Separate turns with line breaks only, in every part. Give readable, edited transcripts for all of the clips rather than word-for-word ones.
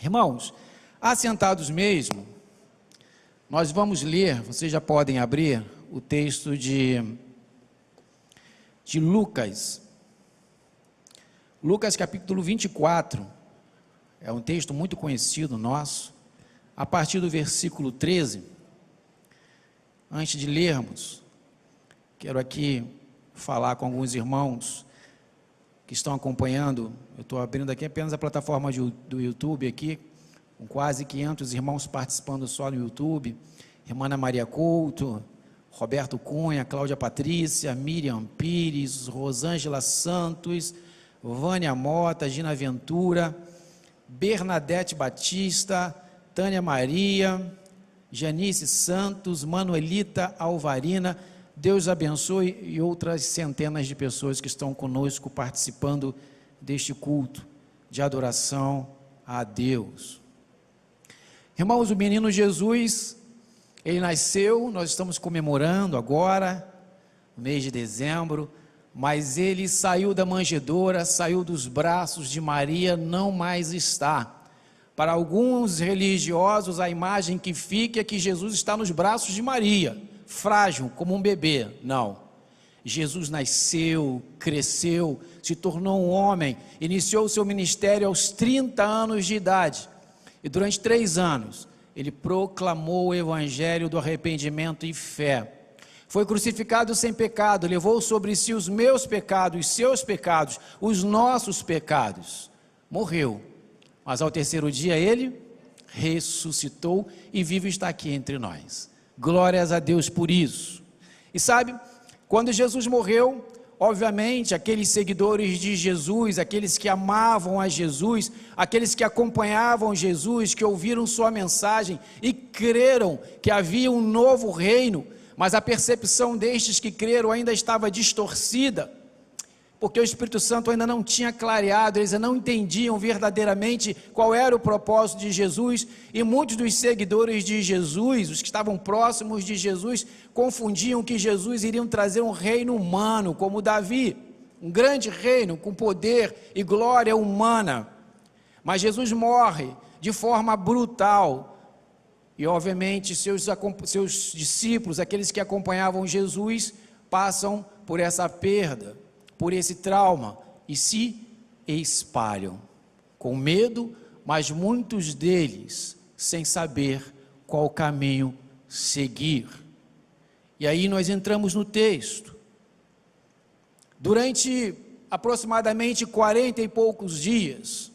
Irmãos, assentados mesmo, nós vamos ler, vocês já podem abrir o texto de Lucas. Lucas capítulo 24, é um texto muito conhecido nosso, a partir do versículo 13. Antes de lermos, quero aqui falar com alguns irmãos que estão acompanhando. Eu estou abrindo aqui apenas a plataforma do YouTube aqui, com quase 500 irmãos participando só no YouTube. Irmã Ana Maria Couto, Roberto Cunha, Cláudia Patrícia, Miriam Pires, Rosângela Santos, Vânia Mota, Gina Ventura, Bernadette Batista, Tânia Maria, Janice Santos, Manuelita Alvarina. Deus abençoe, e outras centenas de pessoas que estão conosco participando deste culto de adoração a Deus. Irmãos, o menino Jesus, ele nasceu, nós estamos comemorando agora, no mês de dezembro, mas ele saiu da manjedoura, saiu dos braços de Maria, não mais está. Para alguns religiosos, a imagem que fica é que Jesus está nos braços de Maria, frágil, como um bebê. Não. Jesus nasceu, cresceu, se tornou um homem, iniciou o seu ministério aos 30 anos de idade. E durante 3 anos, ele proclamou o evangelho do arrependimento e fé. Foi crucificado sem pecado, levou sobre si os meus pecados, os seus pecados, os nossos pecados. Morreu, mas ao 3º dia ele ressuscitou e vive está aqui entre nós. Glórias a Deus por isso. E sabe, quando Jesus morreu, obviamente, aqueles seguidores de Jesus, aqueles que amavam a Jesus, aqueles que acompanhavam Jesus, que ouviram sua mensagem e creram que havia um novo reino, mas a percepção destes que creram ainda estava distorcida, porque o Espírito Santo ainda não tinha clareado, eles não entendiam verdadeiramente qual era o propósito de Jesus, e muitos dos seguidores de Jesus, os que estavam próximos de Jesus, confundiam que Jesus iria trazer um reino humano, como Davi, um grande reino com poder e glória humana. Mas Jesus morre de forma brutal, e obviamente seus discípulos, aqueles que acompanhavam Jesus, passam por essa perda, por esse trauma, e se espalham, com medo, mas muitos deles sem saber qual caminho seguir. E aí nós entramos no texto. Durante aproximadamente 40 e poucos dias,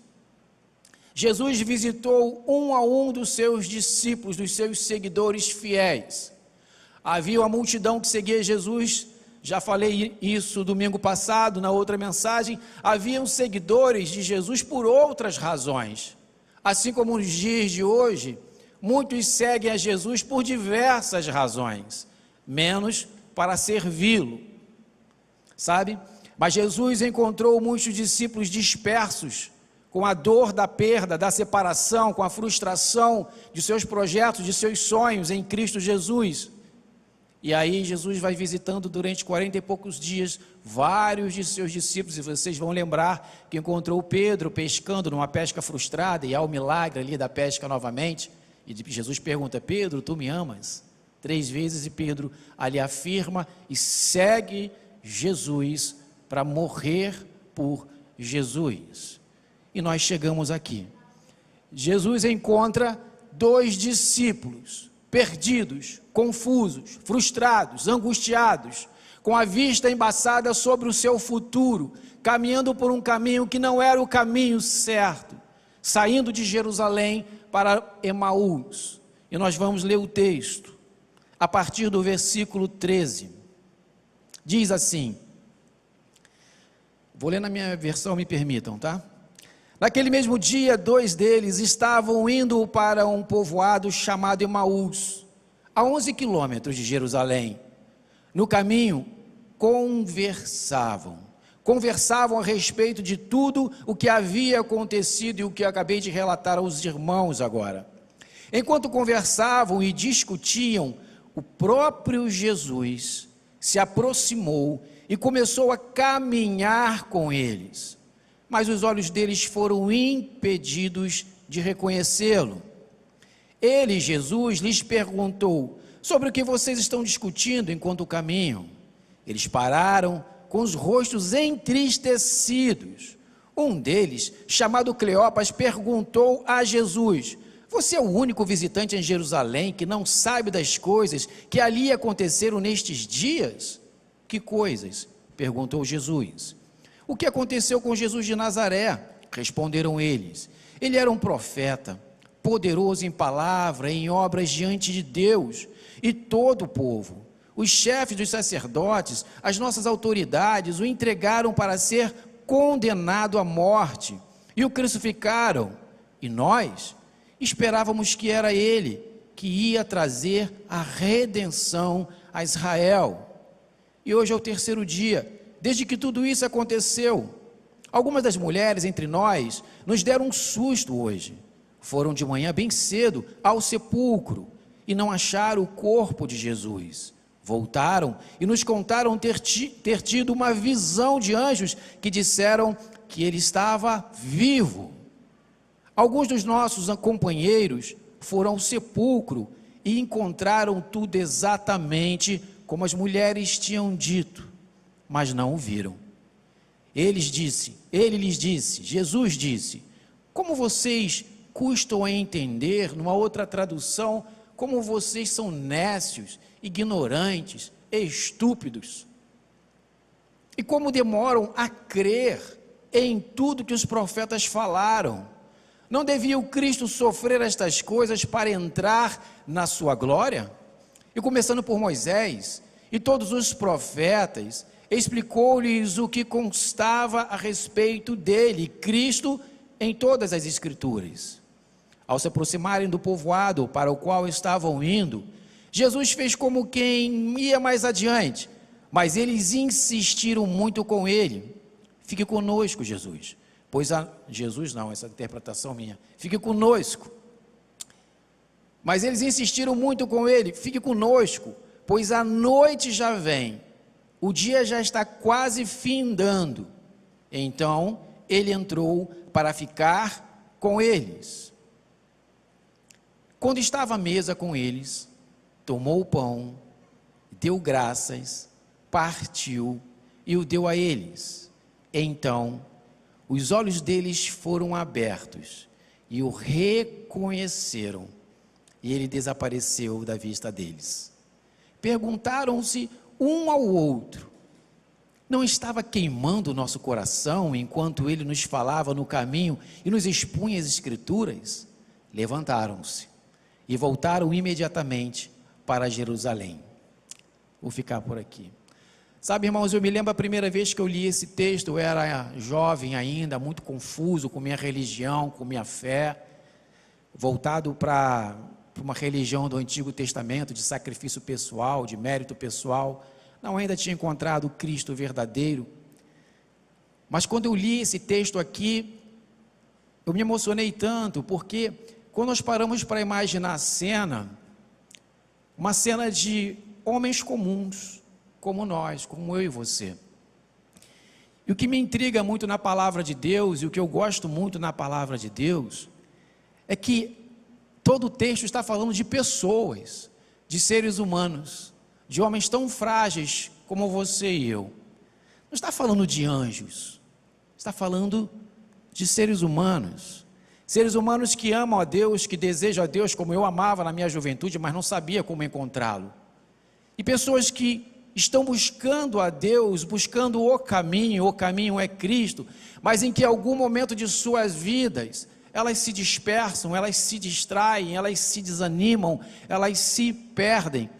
Jesus visitou um a um dos seus discípulos, dos seus seguidores fiéis. Havia uma multidão que seguia Jesus. Já falei isso domingo passado, na outra mensagem. Haviam seguidores de Jesus por outras razões. Assim como nos dias de hoje, muitos seguem a Jesus por diversas razões, menos para servi-lo, sabe? Mas Jesus encontrou muitos discípulos dispersos, com a dor da perda, da separação, com a frustração de seus projetos, de seus sonhos em Cristo Jesus. E aí Jesus vai visitando durante 40 e poucos dias vários de seus discípulos, e vocês vão lembrar que encontrou Pedro pescando numa pesca frustrada, e há o milagre ali da pesca novamente, e Jesus pergunta: Pedro, tu me amas? 3 vezes, e Pedro ali afirma e segue Jesus para morrer por Jesus. E nós chegamos aqui. Jesus encontra 2 discípulos perdidos, confusos, frustrados, angustiados, com a vista embaçada sobre o seu futuro, caminhando por um caminho que não era o caminho certo, saindo de Jerusalém para Emaús. E nós vamos ler o texto, a partir do versículo 13, diz assim, vou ler na minha versão, me permitam, tá? Naquele mesmo dia, 2 deles estavam indo para um povoado chamado Emaús, a 11 quilômetros de Jerusalém. No caminho, conversavam a respeito de tudo o que havia acontecido e o que eu acabei de relatar aos irmãos agora. Enquanto conversavam e discutiam, o próprio Jesus se aproximou e começou a caminhar com eles. Mas os olhos deles foram impedidos de reconhecê-lo. Ele, Jesus, lhes perguntou: sobre o que vocês estão discutindo enquanto caminham? Eles pararam com os rostos entristecidos. Um deles, chamado Cleopas, perguntou a Jesus: você é o único visitante em Jerusalém que não sabe das coisas que ali aconteceram nestes dias? Que coisas? Perguntou Jesus. O que aconteceu com Jesus de Nazaré? Responderam eles. Ele era um profeta, poderoso em palavra e em obras diante de Deus e todo o povo. Os chefes dos sacerdotes, as nossas autoridades, o entregaram para ser condenado à morte e o crucificaram. E nós esperávamos que era ele que ia trazer a redenção a Israel. E hoje é o terceiro dia desde que tudo isso aconteceu. Algumas das mulheres entre nós nos deram um susto hoje. Foram de manhã bem cedo ao sepulcro e não acharam o corpo de Jesus. Voltaram e nos contaram ter tido uma visão de anjos que disseram que ele estava vivo. Alguns dos nossos companheiros foram ao sepulcro e encontraram tudo exatamente como as mulheres tinham dito, mas não o viram. Ele lhes disse, Jesus disse: como vocês custam a entender, numa outra tradução, como vocês são nécios, ignorantes, estúpidos, e como demoram a crer em tudo que os profetas falaram. Não devia o Cristo sofrer estas coisas para entrar na sua glória? E começando por Moisés e todos os profetas, explicou-lhes o que constava a respeito dele, Cristo, em todas as Escrituras. Ao se aproximarem do povoado para o qual estavam indo, Jesus fez como quem ia mais adiante, mas eles insistiram muito com ele: fique conosco, Jesus, pois Jesus não, essa interpretação minha, fique conosco. Mas eles insistiram muito com ele: fique conosco, pois a noite já vem, o dia já está quase findando. Então ele entrou para ficar com eles. Quando estava à mesa com eles, tomou o pão, deu graças, partiu e o deu a eles. Então os olhos deles foram abertos e o reconheceram, e ele desapareceu da vista deles. Perguntaram-se um ao outro: não estava queimando o nosso coração enquanto ele nos falava no caminho e nos expunha as Escrituras? Levantaram-se e voltaram imediatamente para Jerusalém. Vou ficar por aqui. Sabe, irmãos, eu me lembro a primeira vez que eu li esse texto. Eu era jovem ainda, muito confuso com minha religião, com minha fé, voltado para uma religião do Antigo Testamento, de sacrifício pessoal, de mérito pessoal. Não ainda tinha encontrado o Cristo verdadeiro. Mas quando eu li esse texto aqui, eu me emocionei tanto, porque quando nós paramos para imaginar a cena, uma cena de homens comuns, como nós, como eu e você. E o que me intriga muito na palavra de Deus, e o que eu gosto muito na palavra de Deus, é que todo o texto está falando de pessoas, de seres humanos, de homens tão frágeis como você e eu. Não está falando de anjos, está falando de seres humanos que amam a Deus, que desejam a Deus como eu amava na minha juventude, mas não sabia como encontrá-lo. E pessoas que estão buscando a Deus, buscando o caminho é Cristo, mas em que em algum momento de suas vidas, elas se dispersam, elas se distraem, elas se desanimam, elas se perdem.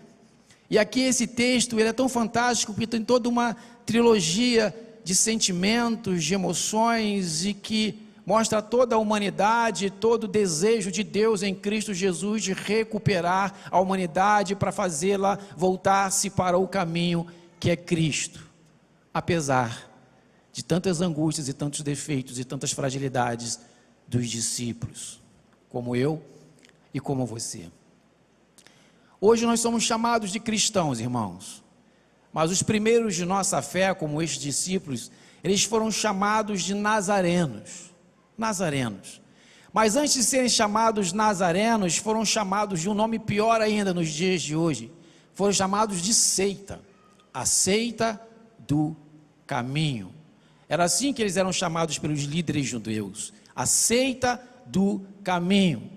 E aqui esse texto, ele é tão fantástico, porque tem toda uma trilogia de sentimentos, de emoções, e que mostra toda a humanidade, todo o desejo de Deus em Cristo Jesus de recuperar a humanidade para fazê-la voltar-se para o caminho que é Cristo, apesar de tantas angústias e tantos defeitos e tantas fragilidades dos discípulos, como eu e como você. Hoje nós somos chamados de cristãos, irmãos, mas os primeiros de nossa fé, como estes discípulos, eles foram chamados de nazarenos. Mas antes de serem chamados nazarenos, foram chamados de um nome pior ainda nos dias de hoje. Foram chamados de seita, a seita do caminho. Era assim que eles eram chamados pelos líderes judeus, a seita do caminho.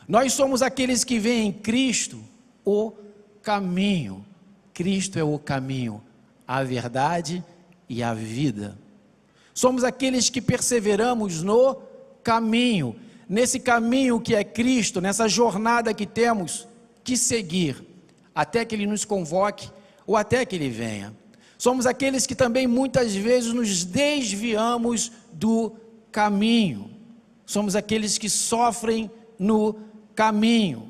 Nós somos aqueles que veem em Cristo o caminho. Cristo é o caminho, a verdade e a vida. Somos aqueles que perseveramos no caminho, nesse caminho que é Cristo, nessa jornada que temos que seguir, até que Ele nos convoque ou até que Ele venha. Somos aqueles que também muitas vezes nos desviamos do caminho. Somos aqueles que sofrem no caminho.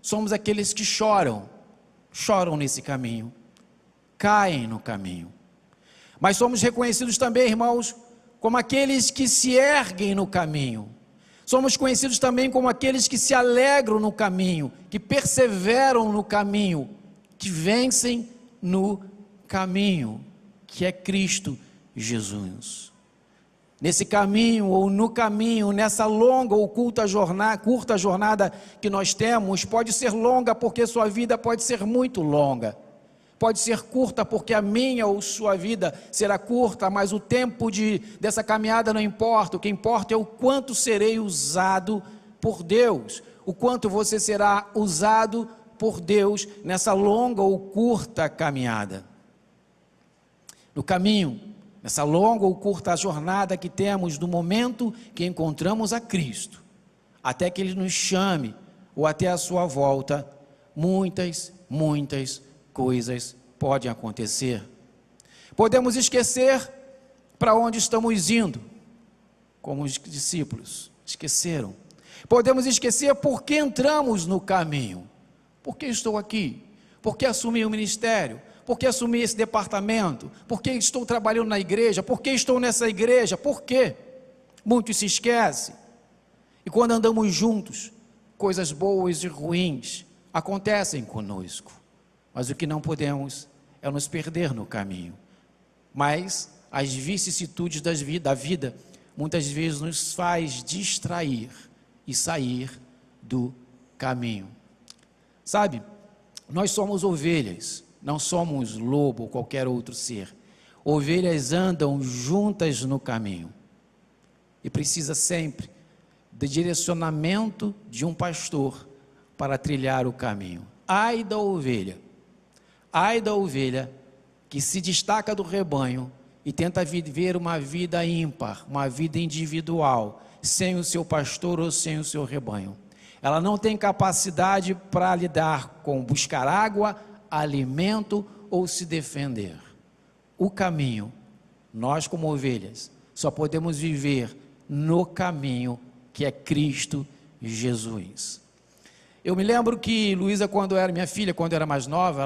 Somos aqueles que choram nesse caminho, caem no caminho. Mas somos reconhecidos também, irmãos, como aqueles que se erguem no caminho. Somos conhecidos também como aqueles que se alegram no caminho, que perseveram no caminho, que vencem no caminho, que é Cristo Jesus. Nesse caminho ou no caminho, nessa longa ou curta jornada que nós temos, pode ser longa porque sua vida pode ser muito longa. Pode ser curta porque a minha ou sua vida será curta, mas o tempo dessa caminhada não importa. O que importa é o quanto serei usado por Deus, o quanto você será usado por Deus nessa longa ou curta caminhada. No caminho, nessa longa ou curta jornada que temos do momento que encontramos a Cristo, até que Ele nos chame ou até a sua volta, muitas coisas podem acontecer. Podemos esquecer para onde estamos indo, como os discípulos esqueceram. Podemos esquecer por que entramos no caminho. Por que estou aqui? Por que assumi o ministério? Por que assumi esse departamento? Por que estou trabalhando na igreja? Por que estou nessa igreja? Por quê? Muitos se esquecem. E quando andamos juntos, coisas boas e ruins acontecem conosco. Mas o que não podemos é nos perder no caminho. Mas as vicissitudes da vida muitas vezes nos faz distrair e sair do caminho. Sabe, nós somos ovelhas, não somos lobo ou qualquer outro ser. Ovelhas andam juntas no caminho. E precisa sempre de direcionamento de um pastor para trilhar o caminho. Ai da ovelha que se destaca do rebanho e tenta viver uma vida ímpar, uma vida individual, sem o seu pastor ou sem o seu rebanho. Ela não tem capacidade para lidar com buscar água, alimento ou se defender. O caminho, nós como ovelhas, só podemos viver no caminho que é Cristo Jesus. Eu me lembro que Luísa, minha filha, quando era mais nova,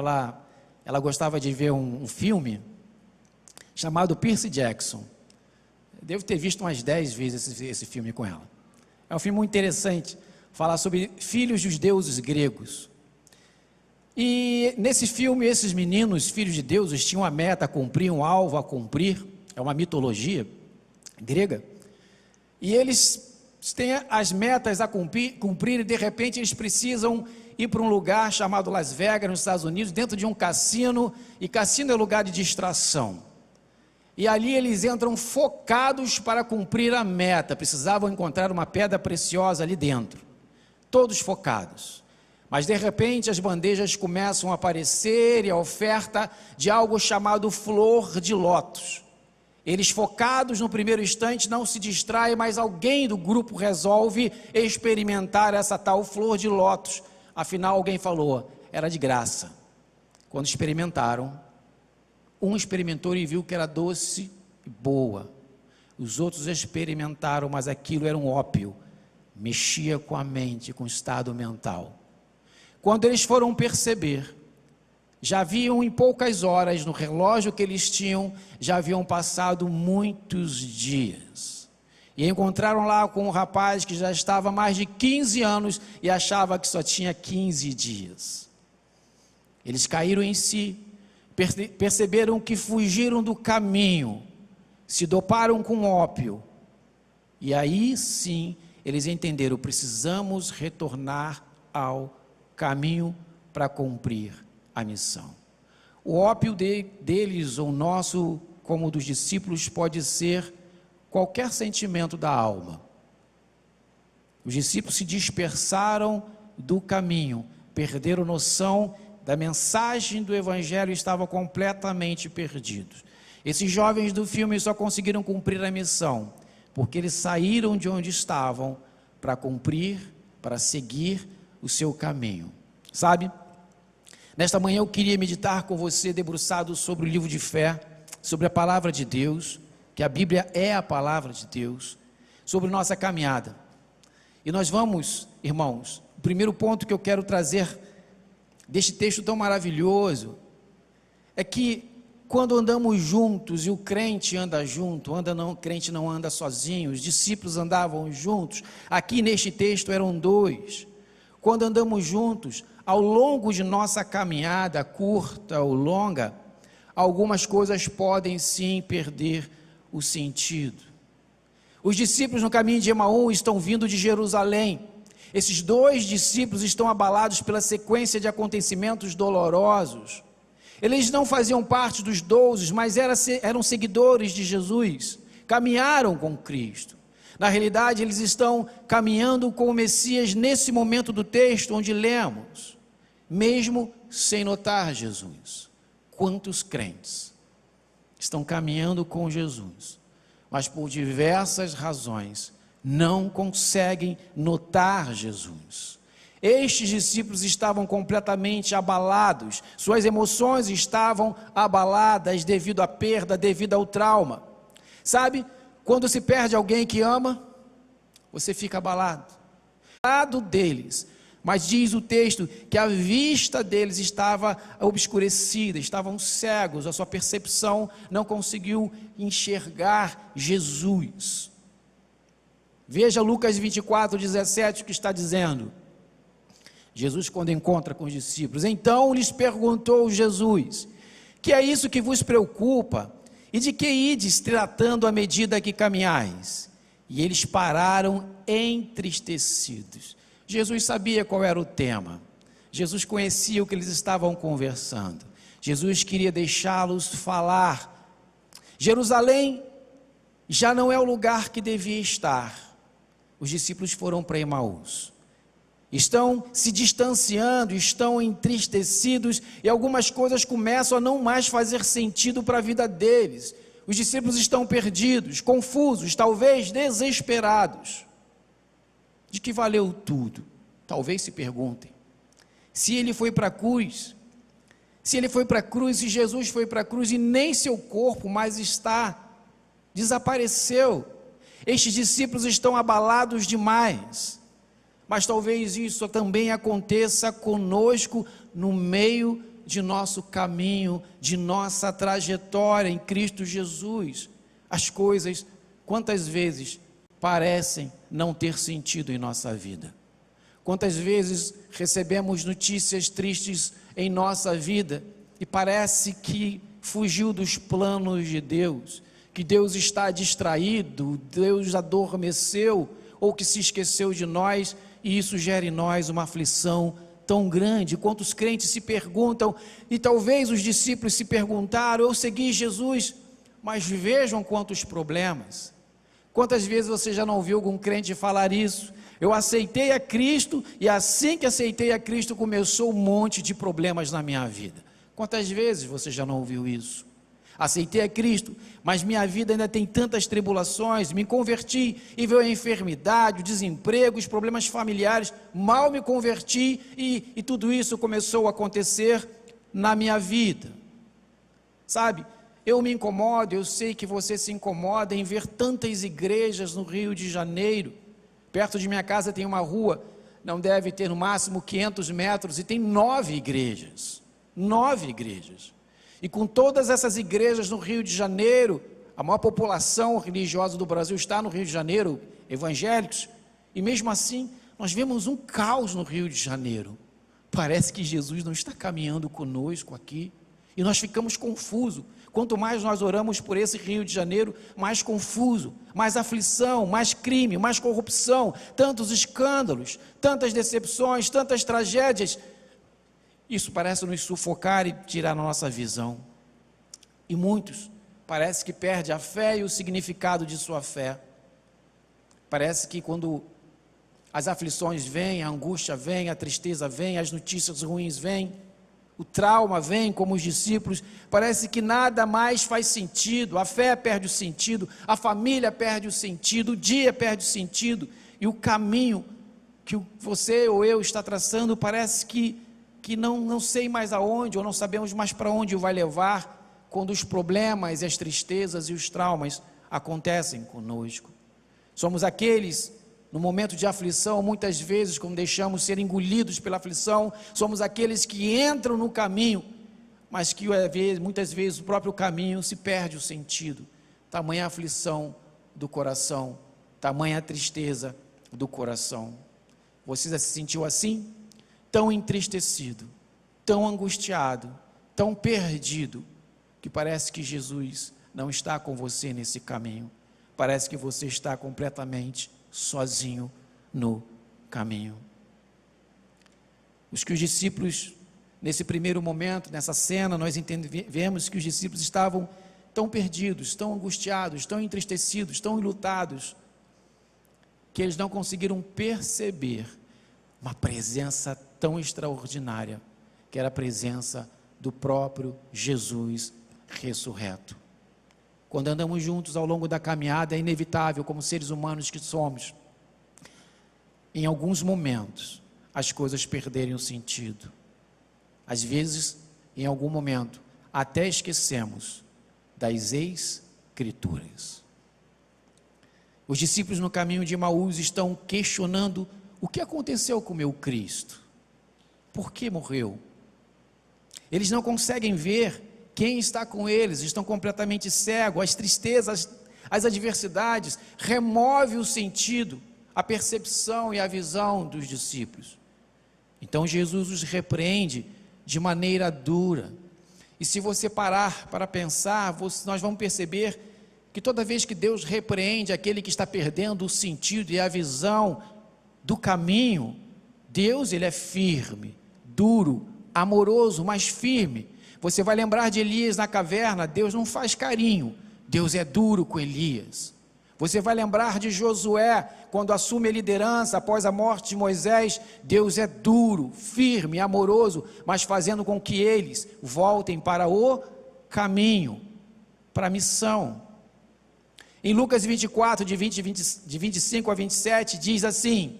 ela gostava de ver um filme chamado Percy Jackson. Devo ter visto umas 10 vezes esse filme com ela. É um filme muito interessante, fala sobre filhos dos deuses gregos. E nesse filme, esses meninos, filhos de deuses, tinham uma meta a cumprir, um alvo a cumprir, é uma mitologia grega, e eles têm as metas a cumprir e de repente eles precisam ir para um lugar chamado Las Vegas, nos Estados Unidos, dentro de um cassino, e cassino é lugar de distração. E ali eles entram focados para cumprir a meta, precisavam encontrar uma pedra preciosa ali dentro, todos focados. Mas de repente as bandejas começam a aparecer e a oferta de algo chamado flor de lótus. Eles focados no primeiro instante não se distraem, mas alguém do grupo resolve experimentar essa tal flor de lótus. Afinal alguém falou, era de graça. Quando experimentaram, um experimentou e viu que era doce e boa. Os outros experimentaram, mas aquilo era um ópio, mexia com a mente, com o estado mental. Quando eles foram perceber, já haviam em poucas horas, no relógio que eles tinham, já haviam passado muitos dias. E encontraram lá com um rapaz que já estava há mais de 15 anos e achava que só tinha 15 dias. Eles caíram em si, perceberam que fugiram do caminho, se doparam com ópio. E aí sim, eles entenderam: precisamos retornar ao caminho para cumprir a missão. O ópio deles, ou nosso, como o dos discípulos, pode ser qualquer sentimento da alma. Os discípulos se dispersaram do caminho, perderam noção da mensagem do Evangelho e estavam completamente perdidos. Esses jovens do filme só conseguiram cumprir a missão porque eles saíram de onde estavam para cumprir, para seguir o seu caminho. Sabe? Nesta manhã eu queria meditar com você, debruçado sobre o livro de fé, sobre a palavra de Deus, que a Bíblia é a palavra de Deus, sobre nossa caminhada. E nós vamos, irmãos, o primeiro ponto que eu quero trazer deste texto tão maravilhoso é que quando andamos juntos, e o crente anda junto, o crente não anda sozinho, os discípulos andavam juntos, aqui neste texto eram dois. Quando andamos juntos, ao longo de nossa caminhada, curta ou longa, algumas coisas podem sim perder o sentido. Os discípulos no caminho de Emaús estão vindo de Jerusalém. Esses dois discípulos estão abalados pela sequência de acontecimentos dolorosos. Eles não faziam parte dos 12, mas eram seguidores de Jesus, caminharam com Cristo. Na realidade, eles estão caminhando com o Messias nesse momento do texto onde lemos, mesmo sem notar Jesus. Quantos crentes estão caminhando com Jesus, mas por diversas razões não conseguem notar Jesus. Estes discípulos estavam completamente abalados, suas emoções estavam abaladas devido à perda, devido ao trauma. Sabe, quando se perde alguém que ama, você fica abalado. Lado deles, mas diz o texto que a vista deles estava obscurecida, estavam cegos, a sua percepção não conseguiu enxergar Jesus. Veja Lucas 24:17, o que está dizendo. Jesus, quando encontra com os discípulos, então lhes perguntou Jesus: que é isso que vos preocupa? E de que ides tratando à medida que caminhais? E eles pararam entristecidos. Jesus sabia qual era o tema. Jesus conhecia o que eles estavam conversando. Jesus queria deixá-los falar. Jerusalém já não é o lugar que devia estar. Os discípulos foram para Emaús. Estão se distanciando, estão entristecidos e algumas coisas começam a não mais fazer sentido para a vida deles. Os discípulos estão perdidos, confusos, talvez desesperados. De que valeu tudo? Talvez se perguntem. Se ele foi para a cruz, se Jesus foi para a cruz e nem seu corpo mais está, desapareceu. Estes discípulos estão abalados demais. Mas talvez isso também aconteça conosco no meio de nosso caminho, de nossa trajetória em Cristo Jesus. As coisas, quantas vezes, parecem não ter sentido em nossa vida. Quantas vezes recebemos notícias tristes em nossa vida e parece que fugiu dos planos de Deus, que Deus está distraído, Deus adormeceu ou que se esqueceu de nós. E isso gera em nós uma aflição tão grande. Quantos crentes se perguntam, e talvez os discípulos se perguntaram: eu segui Jesus, mas vejam quantos problemas. Quantas vezes você já não ouviu algum crente falar isso? Eu aceitei a Cristo, e assim que aceitei a Cristo começou um monte de problemas na minha vida. Quantas vezes você já não ouviu isso? Aceitei a Cristo, mas minha vida ainda tem tantas tribulações, me converti e veio a enfermidade, o desemprego, os problemas familiares, mal me converti e tudo isso começou a acontecer na minha vida. Sabe, eu me incomodo, eu sei que você se incomoda em ver tantas igrejas no Rio de Janeiro. Perto de minha casa tem uma rua, não deve ter no máximo 500 metros e tem 9 igrejas, 9 igrejas. E com todas essas igrejas no Rio de Janeiro, a maior população religiosa do Brasil está no Rio de Janeiro, evangélicos, e mesmo assim, nós vemos um caos no Rio de Janeiro. Parece que Jesus não está caminhando conosco aqui. E nós ficamos confusos. Quanto mais nós oramos por esse Rio de Janeiro, mais confuso, mais aflição, mais crime, mais corrupção, tantos escândalos, tantas decepções, tantas tragédias. Isso parece nos sufocar e tirar a nossa visão. E muitos parece que perdem a fé e o significado de sua fé. Parece que quando as aflições vêm, a angústia vem, a tristeza vem, as notícias ruins vêm, o trauma vem, como os discípulos, parece que nada mais faz sentido, a fé perde o sentido, a família perde o sentido, o dia perde o sentido, e o caminho que você ou eu está traçando parece que não sei mais aonde, ou não sabemos mais para onde vai levar, quando os problemas, as tristezas e os traumas acontecem conosco. Somos aqueles, no momento de aflição, muitas vezes, quando deixamos ser engolidos pela aflição, somos aqueles que entram no caminho, mas que muitas vezes o próprio caminho se perde o sentido. Tamanha aflição do coração, tamanha tristeza do coração. Você já se sentiu assim? Tão entristecido, tão angustiado, tão perdido, que parece que Jesus não está com você nesse caminho. Parece que você está completamente sozinho no caminho. Os discípulos, nesse primeiro momento, nessa cena, nós vemos que os discípulos estavam tão perdidos, tão angustiados, tão entristecidos, tão enlutados, que eles não conseguiram perceber uma presença tão extraordinária, que era a presença do próprio Jesus ressurreto. Quando andamos juntos ao longo da caminhada, é inevitável, como seres humanos que somos, em alguns momentos, as coisas perderem o sentido. Às vezes, em algum momento, até esquecemos das Escrituras. Os discípulos no caminho de Emaús estão questionando o que aconteceu com o meu Cristo. Por que morreu? Eles não conseguem ver quem está com eles, estão completamente cegos. As tristezas, as adversidades, remove o sentido, a percepção e a visão dos discípulos. Então Jesus os repreende de maneira dura. E se você parar para pensar, nós vamos perceber que toda vez que Deus repreende aquele que está perdendo o sentido e a visão do caminho, Deus, ele é firme, duro, amoroso, mas firme. Você vai lembrar de Elias na caverna, Deus não faz carinho, Deus é duro com Elias. Você vai lembrar de Josué, quando assume a liderança após a morte de Moisés, Deus é duro, firme, amoroso, mas fazendo com que eles voltem para o caminho, para a missão. Em Lucas 24, de 25 a 27, diz assim: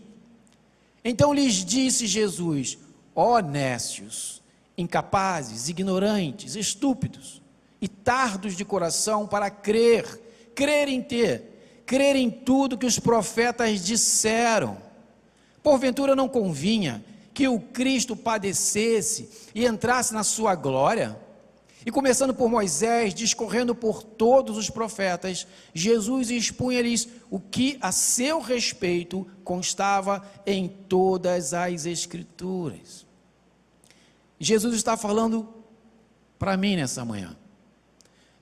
então lhes disse Jesus: ó nécios, incapazes, ignorantes, estúpidos e tardos de coração para crer em tudo que os profetas disseram. Porventura não convinha que o Cristo padecesse e entrasse na sua glória? E começando por Moisés, discorrendo por todos os profetas, Jesus expunha-lhes o que a seu respeito constava em todas as Escrituras. Jesus está falando para mim nessa manhã.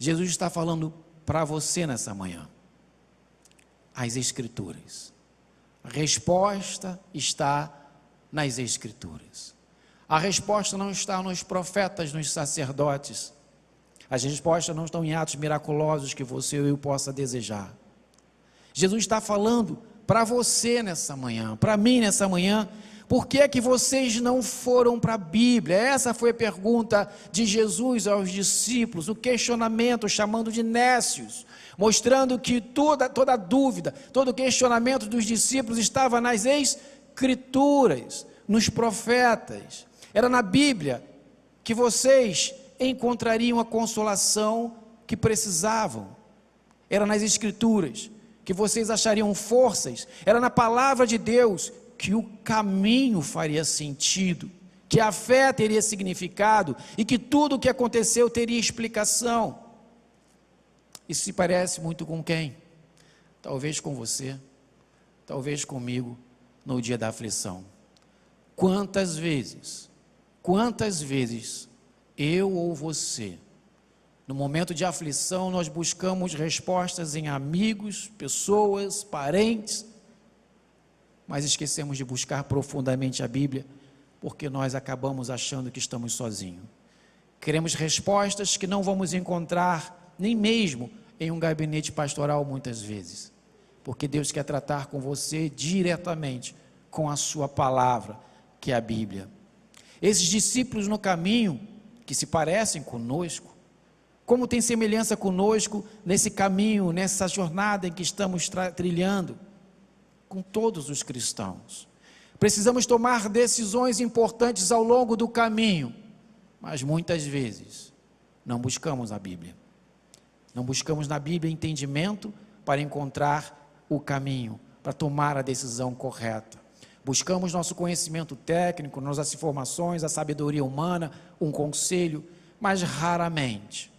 Jesus está falando para você nessa manhã. As Escrituras. A resposta está nas Escrituras. A resposta não está nos profetas, nos sacerdotes. As respostas não estão em atos miraculosos que você ou eu possa desejar. Jesus está falando para você nessa manhã, para mim nessa manhã. Por que é que vocês não foram para a Bíblia? Essa foi a pergunta de Jesus aos discípulos, o questionamento, chamando de nécios, mostrando que toda dúvida, todo questionamento dos discípulos estava nas Escrituras, nos profetas. Era na Bíblia que vocês encontrariam a consolação que precisavam. Era nas Escrituras que vocês achariam forças. Era na palavra de Deus que o caminho faria sentido, que a fé teria significado e que tudo o que aconteceu teria explicação. Isso se parece muito com quem? Talvez com você, talvez comigo, no dia da aflição. Quantas vezes eu ou você, no momento de aflição, nós buscamos respostas em amigos, pessoas, parentes, mas esquecemos de buscar profundamente a Bíblia, porque nós acabamos achando que estamos sozinhos. Queremos respostas que não vamos encontrar nem mesmo em um gabinete pastoral muitas vezes, porque Deus quer tratar com você diretamente com a sua palavra, que é a Bíblia. Esses discípulos no caminho, que se parecem conosco, como tem semelhança conosco nesse caminho, nessa jornada em que estamos trilhando, com todos os cristãos. Precisamos tomar decisões importantes ao longo do caminho, mas muitas vezes não buscamos a Bíblia. Não buscamos na Bíblia entendimento para encontrar o caminho, para tomar a decisão correta. Buscamos nosso conhecimento técnico, nossas informações, a sabedoria humana, um conselho, mas raramente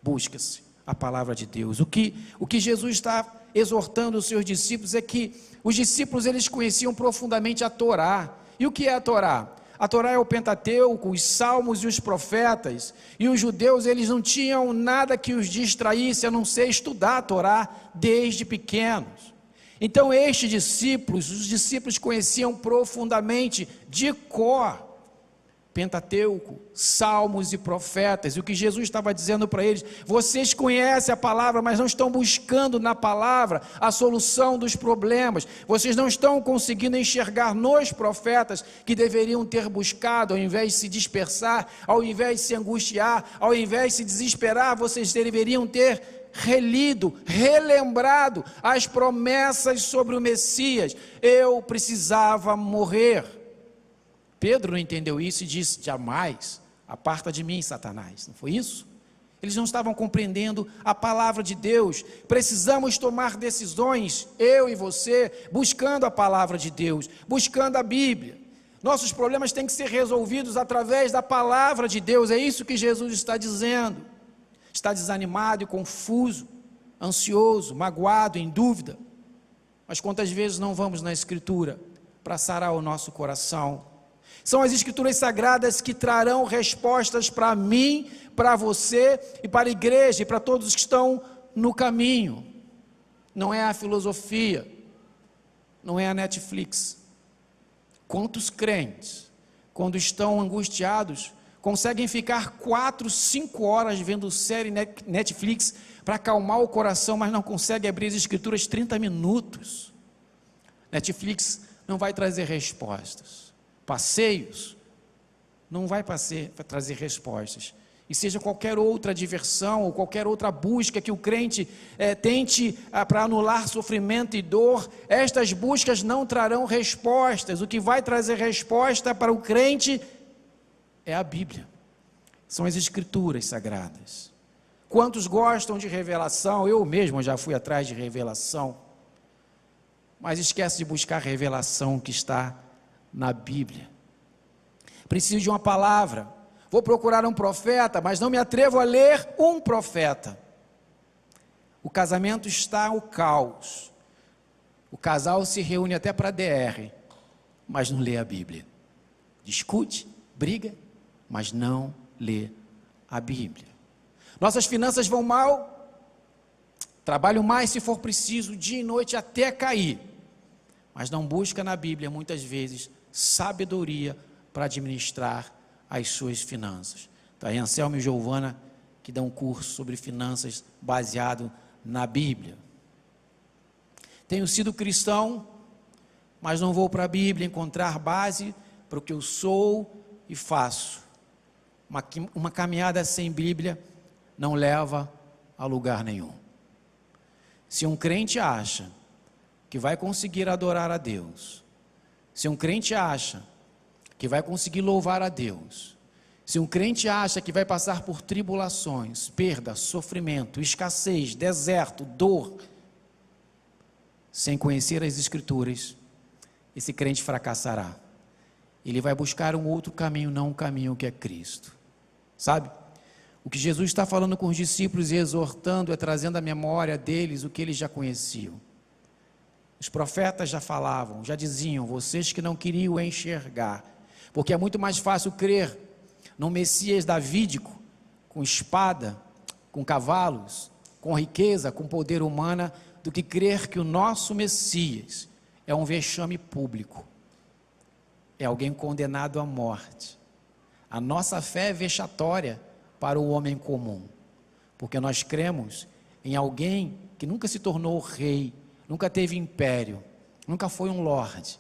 busca-se a palavra de Deus. O que Jesus está exortando os seus discípulos é que os discípulos eles conheciam profundamente a Torá. E o que é a Torá? A Torá é o Pentateuco, os Salmos e os Profetas. E os judeus eles não tinham nada que os distraísse a não ser estudar a Torá desde pequenos. Então estes discípulos, os discípulos conheciam profundamente de cor Pentateuco, Salmos e Profetas. E o que Jesus estava dizendo para eles: vocês conhecem a palavra, mas não estão buscando na palavra a solução dos problemas. Vocês não estão conseguindo enxergar nos profetas que deveriam ter buscado, ao invés de se dispersar, ao invés de se angustiar, ao invés de se desesperar, vocês deveriam ter relido, relembrado as promessas sobre o Messias. Eu precisava morrer. Pedro não entendeu isso e disse: jamais, aparta de mim, Satanás. Não foi isso? Eles não estavam compreendendo a palavra de Deus. Precisamos tomar decisões, eu e você, buscando a palavra de Deus, buscando a Bíblia. Nossos problemas têm que ser resolvidos através da palavra de Deus. É isso que Jesus está dizendo. Está desanimado e confuso, ansioso, magoado, em dúvida. Mas quantas vezes não vamos na Escritura para sarar o nosso coração? São as Escrituras Sagradas que trarão respostas para mim, para você e para a igreja e para todos que estão no caminho. Não é a filosofia, não é a Netflix. Quantos crentes, quando estão angustiados, conseguem ficar 4, 5 horas vendo série Netflix para acalmar o coração, mas não conseguem abrir as Escrituras 30 minutos. Netflix não vai trazer respostas. Passeios não vai trazer respostas. E seja qualquer outra diversão ou qualquer outra busca que o crente tente para anular sofrimento e dor, estas buscas não trarão respostas. O que vai trazer resposta para o crente é a Bíblia, são as Escrituras Sagradas. Quantos gostam de revelação? Eu mesmo já fui atrás de revelação, mas esquece de buscar a revelação que está na Bíblia. Preciso de uma palavra, vou procurar um profeta, mas não me atrevo a ler um profeta. O casamento está ao caos, o casal se reúne até para DR, mas não lê a Bíblia, discute, briga, mas não lê a Bíblia. Nossas finanças vão mal, trabalho mais se for preciso, dia e noite até cair, mas não busca na Bíblia muitas vezes sabedoria para administrar as suas finanças. Está aí Anselmo e Giovana que dão um curso sobre finanças baseado na Bíblia. Tenho sido cristão, mas não vou para a Bíblia encontrar base para o que eu sou e faço. Uma caminhada sem Bíblia não leva a lugar nenhum. Se um crente acha que vai conseguir adorar a Deus, se um crente acha que vai conseguir louvar a Deus, se um crente acha que vai passar por tribulações, perda, sofrimento, escassez, deserto, dor, sem conhecer as Escrituras, esse crente fracassará. Ele vai buscar um outro caminho, não um caminho que é Cristo. Sabe? O que Jesus está falando com os discípulos e exortando é trazendo à memória deles o que eles já conheciam. Os profetas já falavam, já diziam: vocês que não queriam enxergar, porque é muito mais fácil crer num Messias davídico, com espada, com cavalos, com riqueza, com poder humana, do que crer que o nosso Messias é um vexame público, é alguém condenado à morte. A nossa fé é vexatória para o homem comum, porque nós cremos em alguém que nunca se tornou rei, nunca teve império, nunca foi um lorde.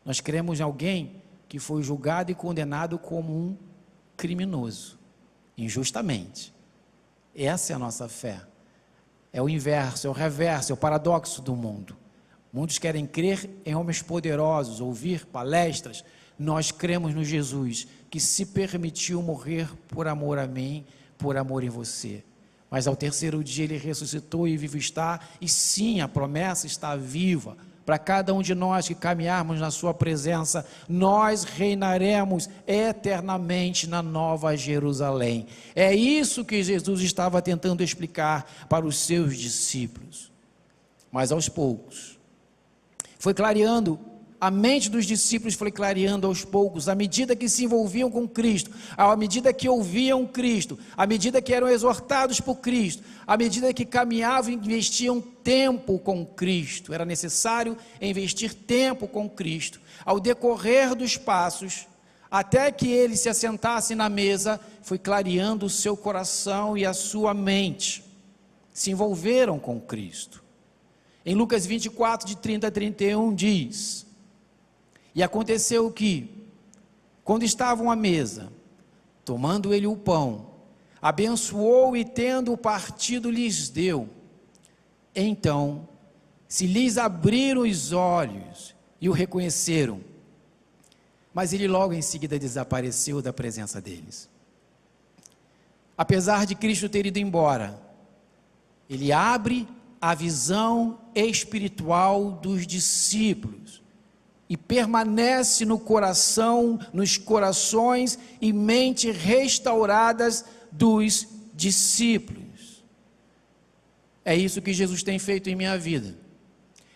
Nós cremos em alguém que foi julgado e condenado como um criminoso, injustamente. Essa é a nossa fé. É o inverso, é o reverso, é o paradoxo do mundo. Muitos querem crer em homens poderosos, ouvir palestras. Nós cremos no Jesus, que se permitiu morrer por amor a mim, por amor em você. Mas ao terceiro dia ele ressuscitou e vivo está, e sim, a promessa está viva. Para cada um de nós que caminharmos na sua presença, nós reinaremos eternamente na Nova Jerusalém. É isso que Jesus estava tentando explicar para os seus discípulos. Mas aos poucos, foi clareando, a mente dos discípulos foi clareando aos poucos, à medida que se envolviam com Cristo, à medida que ouviam Cristo, à medida que eram exortados por Cristo, à medida que caminhavam e investiam tempo com Cristo. Era necessário investir tempo com Cristo. Ao decorrer dos passos, até que ele se assentasse na mesa, foi clareando o seu coração e a sua mente. Se envolveram com Cristo. Em Lucas 24, de 30 a 31, diz: e aconteceu que, quando estavam à mesa, tomando ele o pão, abençoou e tendo partido lhes deu. Então, se lhes abriram os olhos e o reconheceram, mas ele logo em seguida desapareceu da presença deles. Apesar de Cristo ter ido embora, ele abre a visão espiritual dos discípulos e permanece no coração, nos corações e mente restauradas dos discípulos. É isso que Jesus tem feito em minha vida,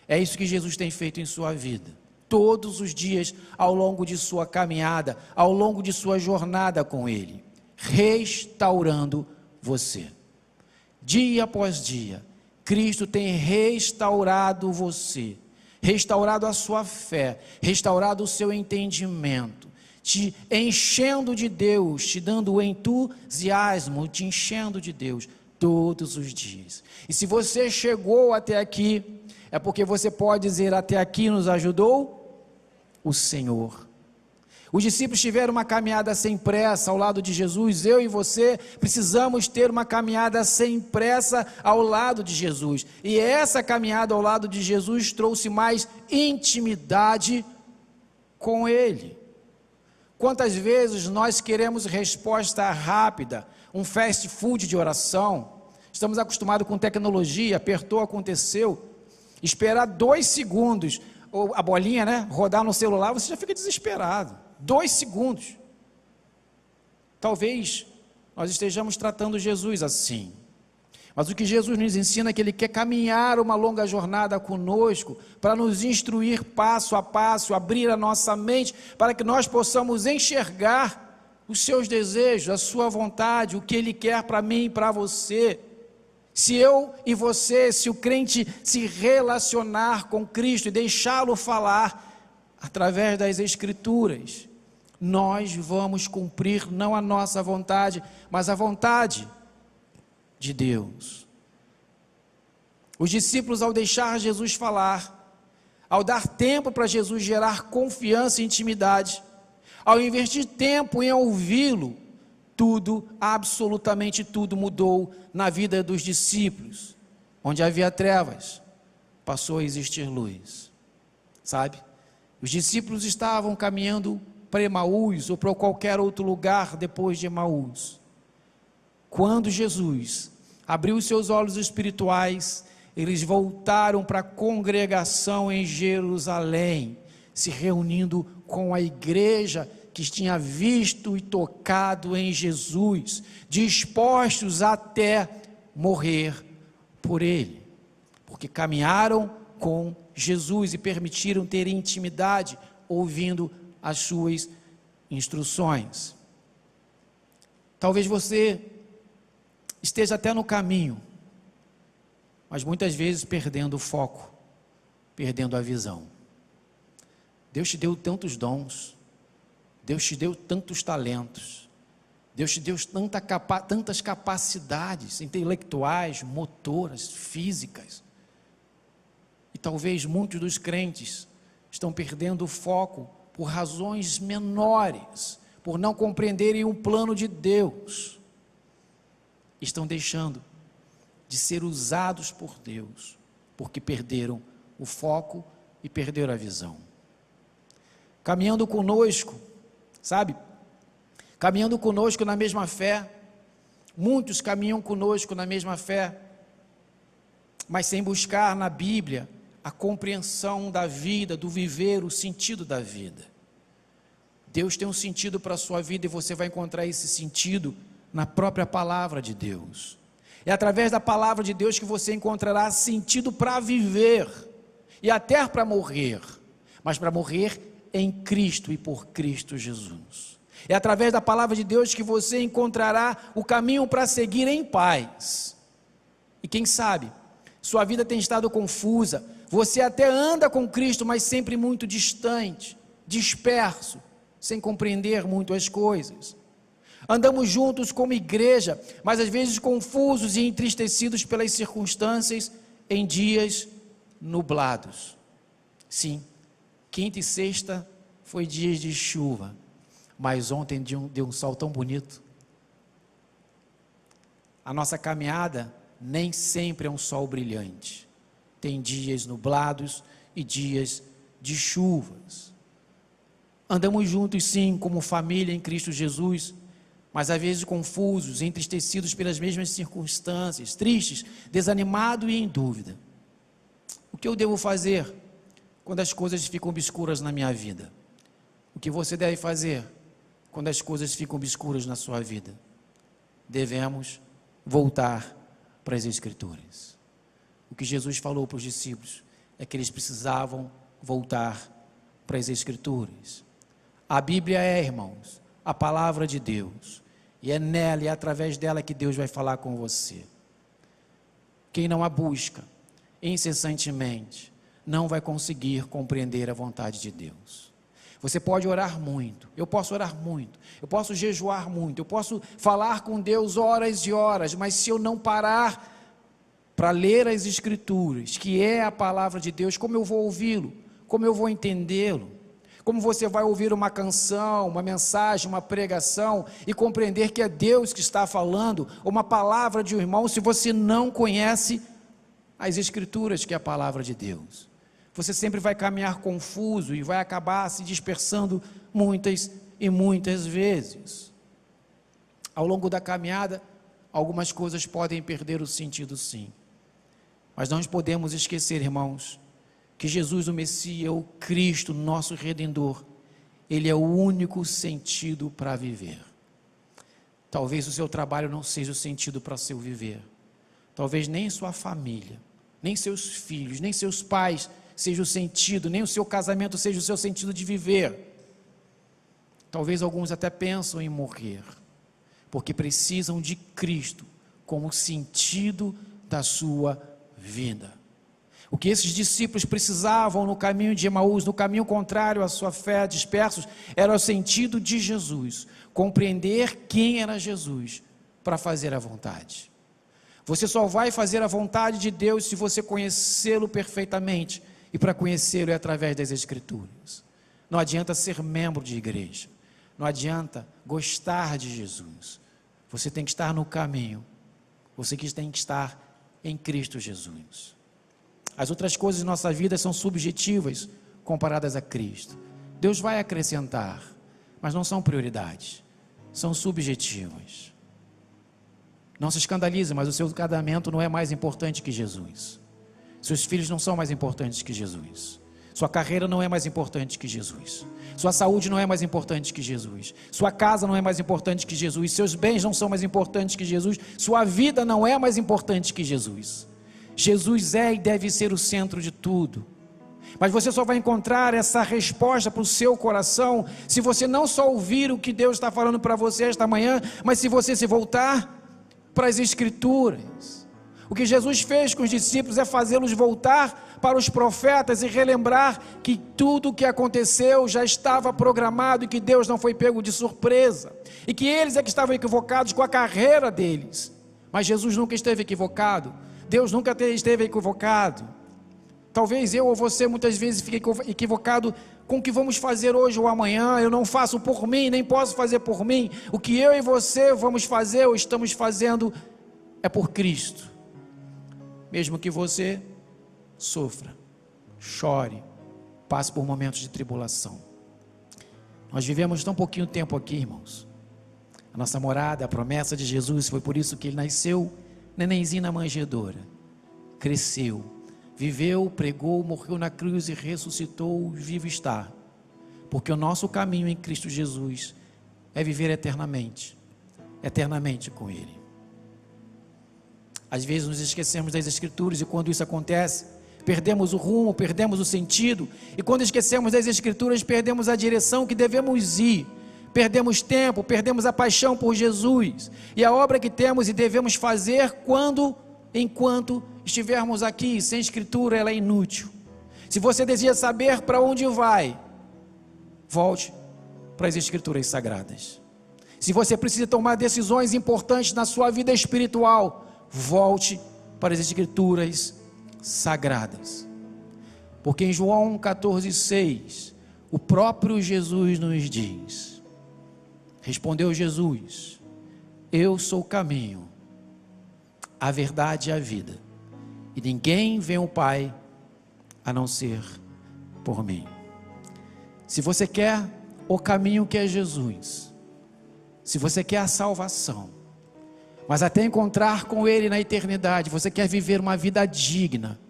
é isso que Jesus tem feito em sua vida, todos os dias ao longo de sua caminhada, ao longo de sua jornada com Ele, restaurando você, dia após dia. Cristo tem restaurado você, restaurado a sua fé, restaurado o seu entendimento, te enchendo de Deus, te dando entusiasmo, te enchendo de Deus todos os dias. E se você chegou até aqui, é porque você pode dizer: até aqui nos ajudou o Senhor. Os discípulos tiveram uma caminhada sem pressa ao lado de Jesus. Eu e você precisamos ter uma caminhada sem pressa ao lado de Jesus. E essa caminhada ao lado de Jesus trouxe mais intimidade com Ele. Quantas vezes nós queremos resposta rápida, um fast food de oração? Estamos acostumados com tecnologia, apertou, aconteceu. Esperar 2 segundos, ou a bolinha, né, rodar no celular, você já fica desesperado. 2 segundos. Talvez nós estejamos tratando Jesus assim, mas o que Jesus nos ensina é que Ele quer caminhar uma longa jornada conosco, para nos instruir passo a passo, abrir a nossa mente, para que nós possamos enxergar os seus desejos, a sua vontade, o que Ele quer para mim e para você. Se eu e você, se o crente se relacionar com Cristo e deixá-lo falar através das Escrituras, nós vamos cumprir não a nossa vontade, mas a vontade de Deus. Os discípulos, ao deixar Jesus falar, ao dar tempo para Jesus gerar confiança e intimidade, ao investir tempo em ouvi-lo, tudo, absolutamente tudo mudou na vida dos discípulos. Onde havia trevas, passou a existir luz. Sabe? Os discípulos estavam caminhando para Emaús ou para qualquer outro lugar depois de Emaús. Quando Jesus abriu seus olhos espirituais, eles voltaram para a congregação em Jerusalém, se reunindo com a igreja que tinha visto e tocado em Jesus, dispostos até morrer por Ele, porque caminharam com Jesus e permitiram ter intimidade, ouvindo as suas instruções. Talvez você esteja até no caminho, mas muitas vezes perdendo o foco, perdendo a visão. Deus te deu tantos dons, Deus te deu tantos talentos, Deus te deu tantas capacidades intelectuais, motoras, físicas. E talvez muitos dos crentes estão perdendo o foco por razões menores, por não compreenderem o plano de Deus. Estão deixando de ser usados por Deus, porque perderam o foco e perderam a visão. Caminhando conosco, sabe? Caminhando conosco na mesma fé, muitos caminham conosco na mesma fé, mas sem buscar na Bíblia a compreensão da vida, do viver, o sentido da vida. Deus tem um sentido para a sua vida e você vai encontrar esse sentido na própria palavra de Deus. É através da palavra de Deus que você encontrará sentido para viver e até para morrer, mas para morrer em Cristo e por Cristo Jesus. É através da palavra de Deus que você encontrará o caminho para seguir em paz. E quem sabe, sua vida tem estado confusa, você até anda com Cristo, mas sempre muito distante, disperso, sem compreender muito as coisas. Andamos juntos como igreja, mas às vezes confusos e entristecidos pelas circunstâncias em dias nublados. Sim, quinta e sexta foi dias de chuva, mas ontem deu um sol tão bonito. A nossa caminhada nem sempre é um sol brilhante. Tem dias nublados e dias de chuvas. Andamos juntos sim, como família em Cristo Jesus, mas às vezes confusos, entristecidos pelas mesmas circunstâncias, tristes, desanimados e em dúvida. O que eu devo fazer quando as coisas ficam obscuras na minha vida? O que você deve fazer quando as coisas ficam obscuras na sua vida? Devemos voltar para as Escrituras. O que Jesus falou para os discípulos é que eles precisavam voltar para as Escrituras. A Bíblia é, irmãos, a palavra de Deus, e é nela e é através dela que Deus vai falar com você. Quem não a busca incessantemente não vai conseguir compreender a vontade de Deus. Você pode orar muito, eu posso orar muito, eu posso jejuar muito, eu posso falar com Deus horas e horas, mas se eu não parar para ler as Escrituras, que é a palavra de Deus, como eu vou ouvi-lo? Como eu vou entendê-lo? Como você vai ouvir uma canção, uma mensagem, uma pregação e compreender que é Deus que está falando, ou uma palavra de um irmão, se você não conhece as Escrituras, que é a palavra de Deus? Você sempre vai caminhar confuso e vai acabar se dispersando muitas e muitas vezes. Ao longo da caminhada, algumas coisas podem perder o sentido, sim. Mas não podemos esquecer, irmãos, que Jesus, o Messias, o Cristo, nosso Redentor, Ele é o único sentido para viver. Talvez o seu trabalho não seja o sentido para seu viver. Talvez nem sua família, nem seus filhos, nem seus pais seja o sentido, nem o seu casamento seja o seu sentido de viver. Talvez alguns até pensam em morrer, porque precisam de Cristo como sentido da sua vida. O que esses discípulos precisavam no caminho de Emaús, no caminho contrário à sua fé, dispersos, era o sentido de Jesus, compreender quem era Jesus para fazer a vontade. Você só vai fazer a vontade de Deus se você conhecê-lo perfeitamente, e para conhecê-lo é através das Escrituras. Não adianta ser membro de igreja, não adianta gostar de Jesus, você tem que estar no caminho, você tem que estar em Cristo Jesus. As outras coisas em nossa vida são subjetivas comparadas a Cristo. Deus vai acrescentar, mas não são prioridades, são subjetivas. Não se escandalize, mas o seu casamento não é mais importante que Jesus. Seus filhos não são mais importantes que Jesus. Sua carreira não é mais importante que Jesus. Sua saúde não é mais importante que Jesus. Sua casa não é mais importante que Jesus. Seus bens não são mais importantes que Jesus. Sua vida não é mais importante que Jesus. Jesus é e deve ser o centro de tudo. Mas você só vai encontrar essa resposta para o seu coração se você não só ouvir o que Deus está falando para você esta manhã, mas se você se voltar para as Escrituras. O que Jesus fez com os discípulos é fazê-los voltar para os profetas e relembrar que tudo o que aconteceu já estava programado e que Deus não foi pego de surpresa, e que eles é que estavam equivocados com a carreira deles. Mas Jesus nunca esteve equivocado, Deus nunca esteve equivocado. Talvez eu ou você muitas vezes fique equivocado com o que vamos fazer hoje ou amanhã. Eu não faço por mim, nem posso fazer por mim. O que eu e você vamos fazer ou estamos fazendo é por Cristo. Mesmo que você sofra, chore, passe por momentos de tribulação. Nós vivemos tão pouquinho tempo aqui, irmãos. A nossa morada, a promessa de Jesus, foi por isso que ele nasceu nenenzinho na manjedoura, cresceu, viveu, pregou, morreu na cruz e ressuscitou, vivo está. Porque o nosso caminho em Cristo Jesus é viver eternamente com Ele. Às vezes nos esquecemos das Escrituras, e quando isso acontece, perdemos o rumo, perdemos o sentido, e quando esquecemos das Escrituras, perdemos a direção que devemos ir, perdemos tempo, perdemos a paixão por Jesus, e a obra que temos e devemos fazer enquanto estivermos aqui, sem Escritura, ela é inútil. Se você deseja saber para onde vai, volte para as Escrituras sagradas. Se você precisa tomar decisões importantes na sua vida espiritual, volte para as Escrituras sagradas. Porque em João 14,6, o próprio Jesus nos diz: respondeu Jesus, eu sou o caminho, a verdade e a vida, e ninguém vê o Pai a não ser por mim. Se você quer o caminho que é Jesus, se você quer a salvação, mas até encontrar com Ele na eternidade, você quer viver uma vida digna,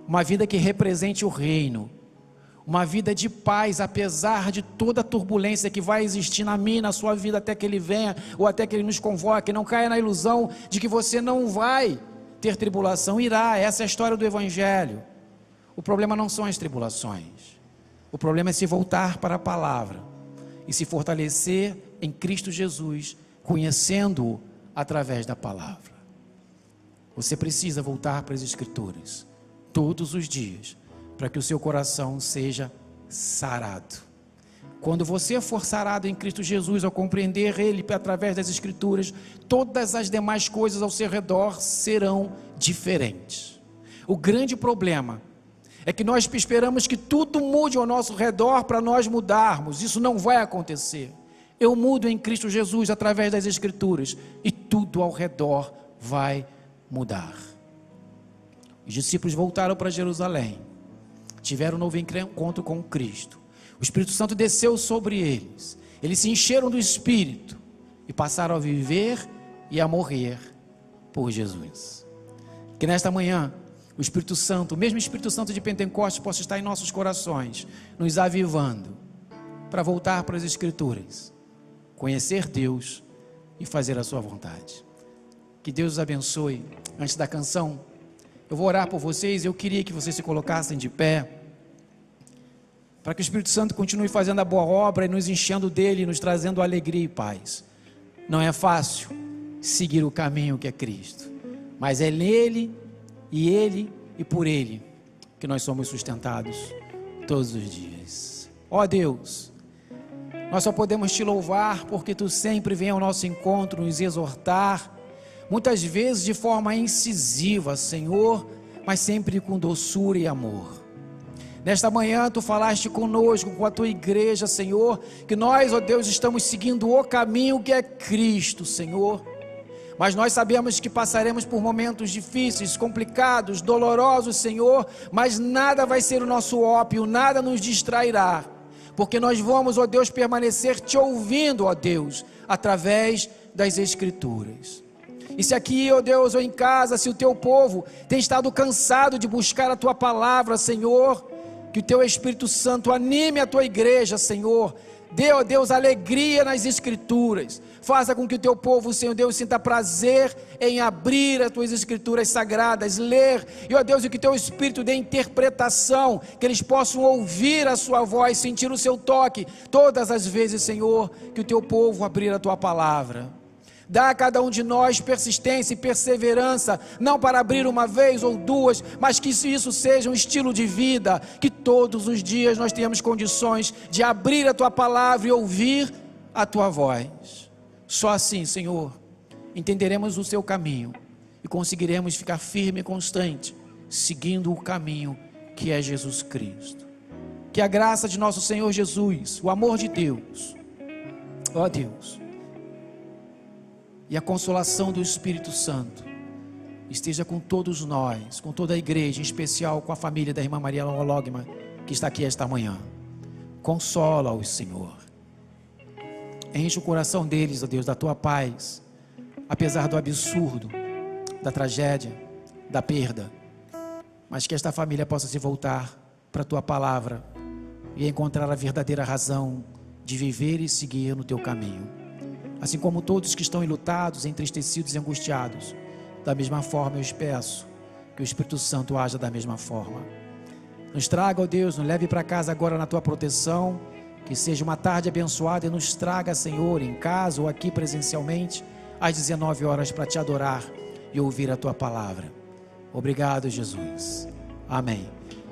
uma vida que represente o reino, uma vida de paz, apesar de toda a turbulência que vai existir na minha e na sua vida até que Ele venha, ou até que Ele nos convoque. Não caia na ilusão de que você não vai ter tribulação. Irá, essa é a história do Evangelho. O problema não são as tribulações, o problema é se voltar para a palavra e se fortalecer em Cristo Jesus, conhecendo-o através da palavra. Você precisa voltar para as Escrituras todos os dias, para que o seu coração seja sarado. Quando você for sarado em Cristo Jesus, ao compreender Ele através das Escrituras, todas as demais coisas ao seu redor serão diferentes. O grande problema é que nós esperamos que tudo mude ao nosso redor para nós mudarmos. Isso não vai acontecer. Eu mudo em Cristo Jesus através das Escrituras e tudo ao redor vai mudar. Os discípulos voltaram para Jerusalém, tiveram um novo encontro com Cristo. O Espírito Santo desceu sobre eles, eles se encheram do Espírito e passaram a viver e a morrer por Jesus. Que nesta manhã o Espírito Santo, o mesmo Espírito Santo de Pentecostes, possa estar em nossos corações, nos avivando para voltar para as Escrituras, conhecer Deus e fazer a sua vontade. Que Deus os abençoe. Antes da canção, eu vou orar por vocês. Eu queria que vocês se colocassem de pé, para que o Espírito Santo continue fazendo a boa obra e nos enchendo dele, nos trazendo alegria e paz. Não é fácil seguir o caminho que é Cristo, mas é nele e ele e por ele que nós somos sustentados todos os dias. Ó Deus, nós só podemos te louvar porque tu sempre vem ao nosso encontro nos exortar, muitas vezes de forma incisiva, Senhor, mas sempre com doçura e amor. Nesta manhã tu falaste conosco, com a tua igreja, Senhor, que nós, ó Deus, estamos seguindo o caminho que é Cristo, Senhor. Mas nós sabemos que passaremos por momentos difíceis, complicados, dolorosos, Senhor, mas nada vai ser o nosso ópio, nada nos distrairá, porque nós vamos, ó Deus, permanecer te ouvindo, ó Deus, através das Escrituras. E se aqui, ó Deus, ou em casa, se o teu povo tem estado cansado de buscar a tua palavra, Senhor, Que o teu Espírito Santo anime a tua igreja, Senhor. Dê, ó Deus, alegria nas Escrituras. Faça com que o teu povo, Senhor Deus, sinta prazer em abrir as tuas Escrituras sagradas, ler. E, ó Deus, que o teu Espírito dê interpretação, que eles possam ouvir a sua voz, sentir o seu toque, todas as vezes, Senhor, que o teu povo abrir a tua palavra. Dá a cada um de nós persistência e perseverança, não para abrir uma vez ou duas, mas que isso seja um estilo de vida, que todos os dias nós tenhamos condições de abrir a tua palavra e ouvir a tua voz. Só assim, Senhor, entenderemos o seu caminho e conseguiremos ficar firme e constante, seguindo o caminho que é Jesus Cristo. Que a graça de nosso Senhor Jesus, o amor de Deus, ó Deus, e a consolação do Espírito Santo esteja com todos nós, com toda a igreja, em especial com a família da irmã Maria Logman, que está aqui esta manhã. Consola-os, Senhor. Enche o coração deles, ó Deus, da tua paz, apesar do absurdo, da tragédia, da perda, mas que esta família possa se voltar para a tua palavra e encontrar a verdadeira razão de viver e seguir no teu caminho. Assim como todos que estão enlutados, entristecidos e angustiados, da mesma forma eu peço que o Espírito Santo haja da mesma forma. Nos traga, ó Deus, nos leve para casa agora na tua proteção, que seja uma tarde abençoada e nos traga, Senhor, em casa ou aqui presencialmente, às 19 horas para te adorar e ouvir a tua palavra. Obrigado, Jesus. Amém.